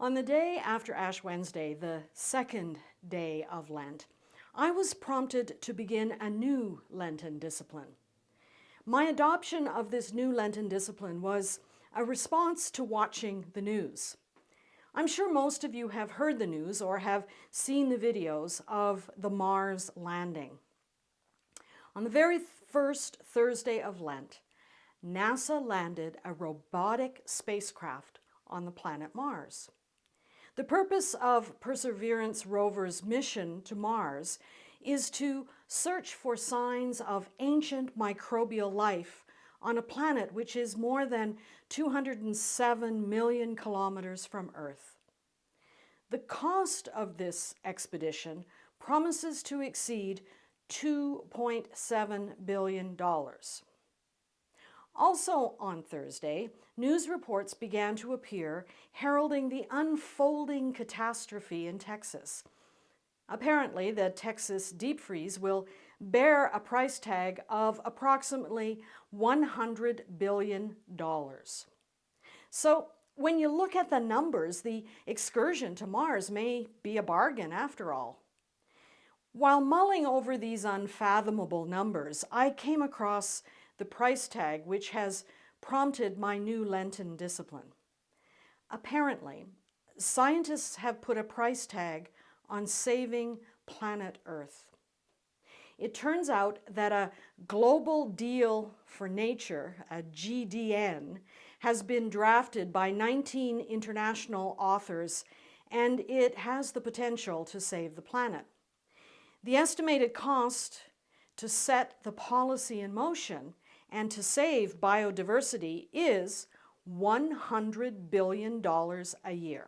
On the day after Ash Wednesday, the second day of Lent, I was prompted to begin a new Lenten discipline. My adoption of this new Lenten discipline was a response to watching the news. I'm sure most of you have heard the news or have seen the videos of the Mars landing. On the very first Thursday of Lent, NASA landed a robotic spacecraft on the planet Mars. The purpose of Perseverance rover's mission to Mars is to search for signs of ancient microbial life on a planet which is more than 207 million kilometers from Earth. The cost of this expedition promises to exceed $2.7 billion. Also on Thursday, news reports began to appear heralding the unfolding catastrophe in Texas. Apparently, the Texas deep freeze will bear a price tag of approximately $100 billion. So, when you look at the numbers, the excursion to Mars may be a bargain after all. While mulling over these unfathomable numbers, I came across the price tag which has prompted my new Lenten discipline. Apparently, scientists have put a price tag on saving planet Earth. It turns out that a Global Deal for Nature, a GDN, has been drafted by 19 international authors, and it has the potential to save the planet. The estimated cost to set the policy in motion and to save biodiversity is $100 billion a year.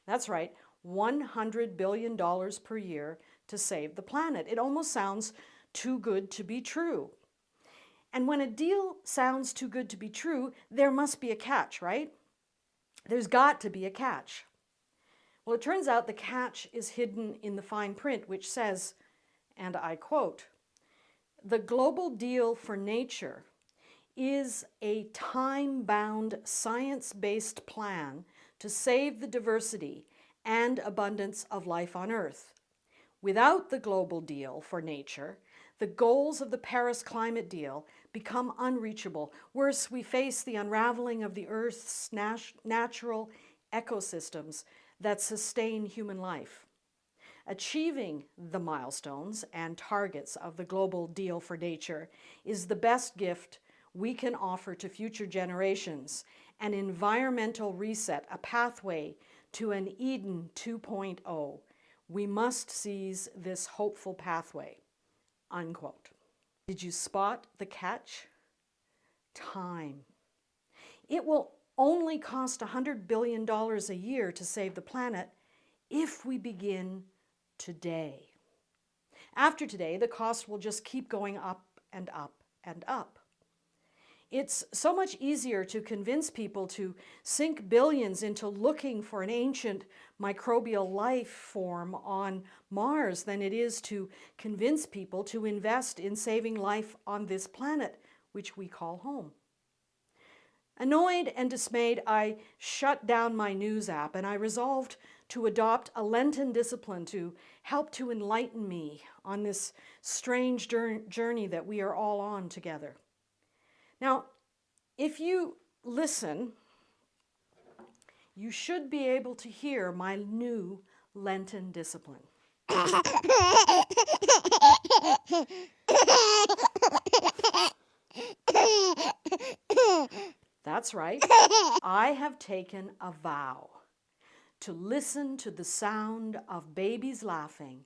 That's right, $100 billion per year to save the planet. It almost sounds too good to be true. And when a deal sounds too good to be true, there must be a catch, right? There's got to be a catch. Well, it turns out the catch is hidden in the fine print, which says, and I quote, "The Global Deal for Nature is a time-bound, science-based plan to save the diversity and abundance of life on Earth. Without the Global Deal for Nature, the goals of the Paris Climate Deal become unreachable. Worse, we face the unraveling of the Earth's natural ecosystems that sustain human life. Achieving the milestones and targets of the Global Deal for Nature is the best gift we can offer to future generations, an environmental reset, a pathway to an Eden 2.0. We must seize this hopeful pathway." Unquote. Did you spot the catch? Time. It will only cost $100 billion a year to save the planet if we begin today. After today, the cost will just keep going up and up and up. It's so much easier to convince people to sink billions into looking for an ancient microbial life form on Mars than it is to convince people to invest in saving life on this planet, which we call home. Annoyed and dismayed, I shut down my news app and I resolved to adopt a Lenten discipline to help to enlighten me on this strange journey that we are all on together. Now, if you listen, you should be able to hear my new Lenten discipline. That's right. I have taken a vow to listen to the sound of babies laughing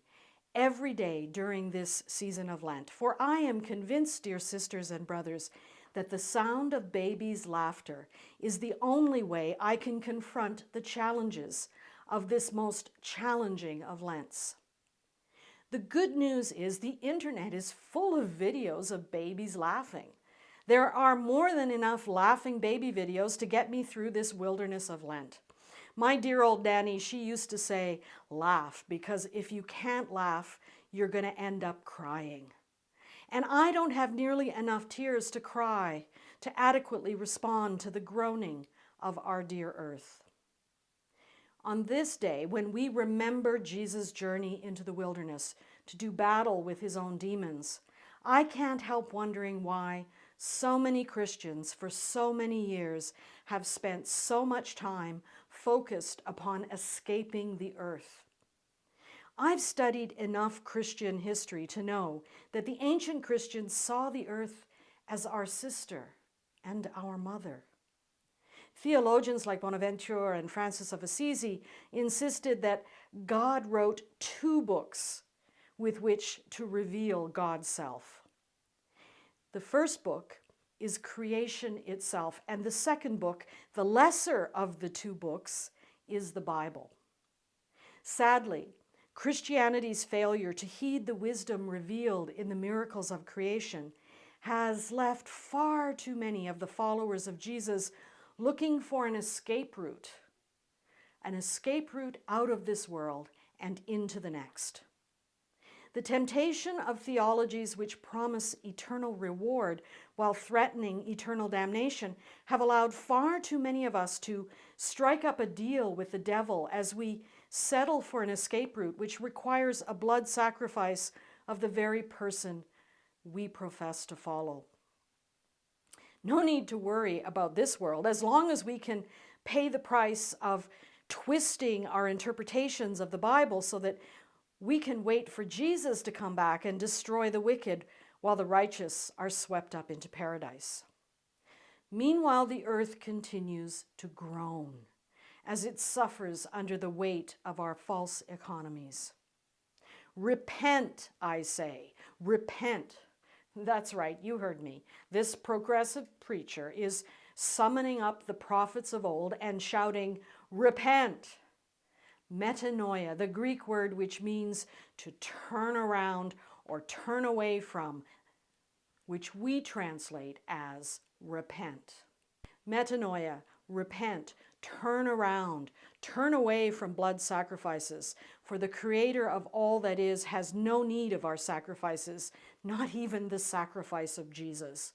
every day during this season of Lent. For I am convinced, dear sisters and brothers, that the sound of babies' laughter is the only way I can confront the challenges of this most challenging of Lents. The good news is the internet is full of videos of babies laughing. There are more than enough laughing baby videos to get me through this wilderness of Lent. My dear old nanny, she used to say, laugh, because if you can't laugh, you're going to end up crying. And I don't have nearly enough tears to cry to adequately respond to the groaning of our dear earth. On this day, when we remember Jesus' journey into the wilderness to do battle with his own demons, I can't help wondering why so many Christians for so many years have spent so much time focused upon escaping the earth. I've studied enough Christian history to know that the ancient Christians saw the earth as our sister and our mother. Theologians like Bonaventure and Francis of Assisi insisted that God wrote two books with which to reveal God's self. The first book is creation itself, and the second book, the lesser of the two books, is the Bible. Sadly, Christianity's failure to heed the wisdom revealed in the miracles of creation has left far too many of the followers of Jesus looking for an escape route out of this world and into the next. The temptation of theologies which promise eternal reward while threatening eternal damnation have allowed far too many of us to strike up a deal with the devil as we settle for an escape route which requires a blood sacrifice of the very person we profess to follow. No need to worry about this world as long as we can pay the price of twisting our interpretations of the Bible so that we can wait for Jesus to come back and destroy the wicked while the righteous are swept up into paradise. Meanwhile, the earth continues to groan as it suffers under the weight of our false economies. Repent, I say, repent. That's right, you heard me. This progressive preacher is summoning up the prophets of old and shouting, repent. Metanoia, the Greek word which means to turn around or turn away from, which we translate as repent. Metanoia, repent, turn around, turn away from blood sacrifices, for the Creator of all that is has no need of our sacrifices, not even the sacrifice of Jesus.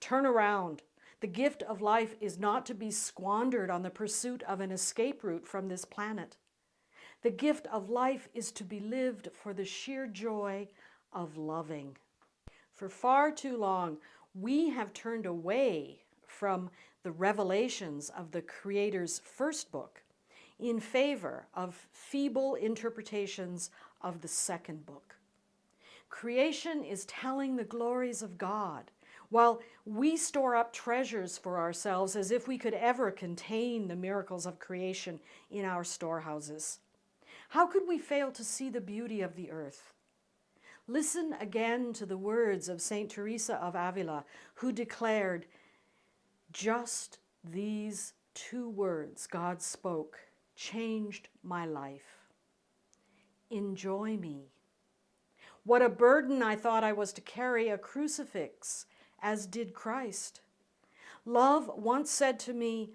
Turn around. The gift of life is not to be squandered on the pursuit of an escape route from this planet. The gift of life is to be lived for the sheer joy of loving. For far too long, we have turned away from the revelations of the Creator's first book in favor of feeble interpretations of the second book. Creation is telling the glories of God, while we store up treasures for ourselves as if we could ever contain the miracles of creation in our storehouses. How could we fail to see the beauty of the earth? Listen again to the words of Saint Teresa of Avila, who declared, "Just these two words God spoke changed my life. Enjoy me. What a burden I thought I was to carry a crucifix, as did Christ. Love once said to me,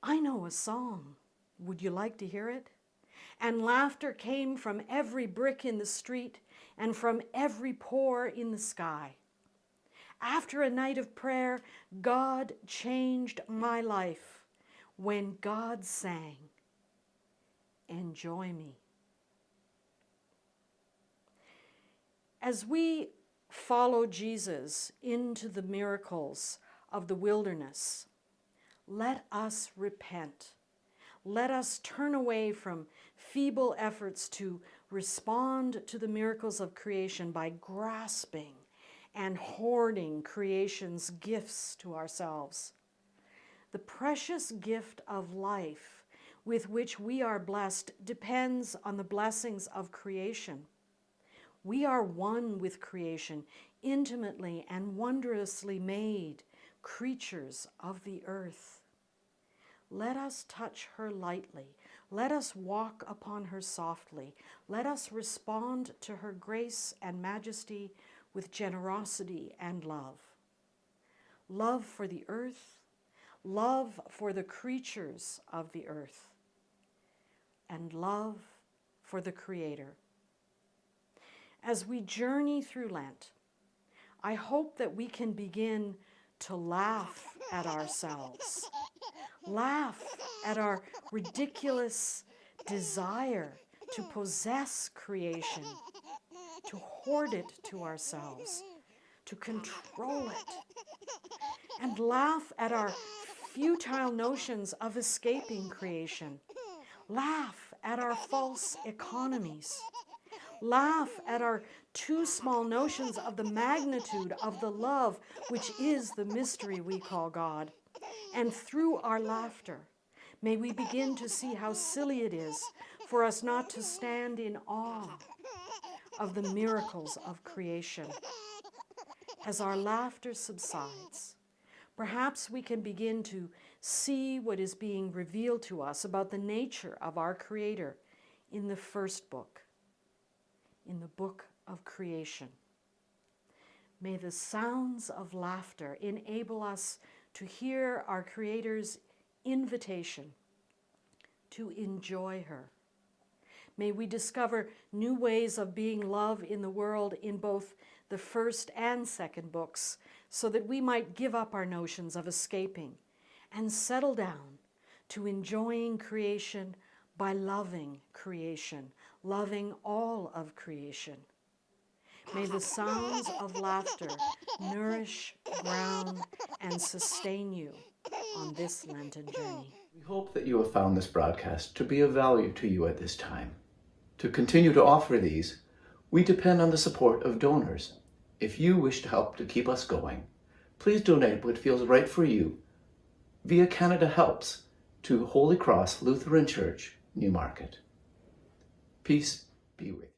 'I know a song. Would you like to hear it?' And laughter came from every brick in the street and from every pore in the sky. After a night of prayer, God changed my life when God sang, 'Enjoy me.'" As we follow Jesus into the miracles of the wilderness, let us repent. Let us turn away from feeble efforts to respond to the miracles of creation by grasping and hoarding creation's gifts to ourselves. The precious gift of life with which we are blessed depends on the blessings of creation. We are one with creation, intimately and wondrously made creatures of the earth. Let us touch her lightly. Let us walk upon her softly. Let us respond to her grace and majesty with generosity and love. Love for the earth, love for the creatures of the earth, and love for the Creator. As we journey through Lent, I hope that we can begin to laugh at ourselves. Laugh at our ridiculous desire to possess creation, to hoard it to ourselves, to control it, and laugh at our futile notions of escaping creation. Laugh at our false economies. Laugh at our too small notions of the magnitude of the love which is the mystery we call God. And through our laughter, may we begin to see how silly it is for us not to stand in awe of the miracles of creation. As our laughter subsides, perhaps we can begin to see what is being revealed to us about the nature of our Creator in the first book, in the book of creation. May the sounds of laughter enable us to hear our Creator's invitation to enjoy her. May we discover new ways of being love in the world in both the first and second books, so that we might give up our notions of escaping and settle down to enjoying creation by loving creation, loving all of creation. May the sounds of laughter nourish, ground, and sustain you on this Lenten journey. We hope that you have found this broadcast to be of value to you at this time. To continue to offer these, we depend on the support of donors. If you wish to help to keep us going, please donate what feels right for you via Canada Helps to Holy Cross Lutheran Church, Newmarket. Peace be with you.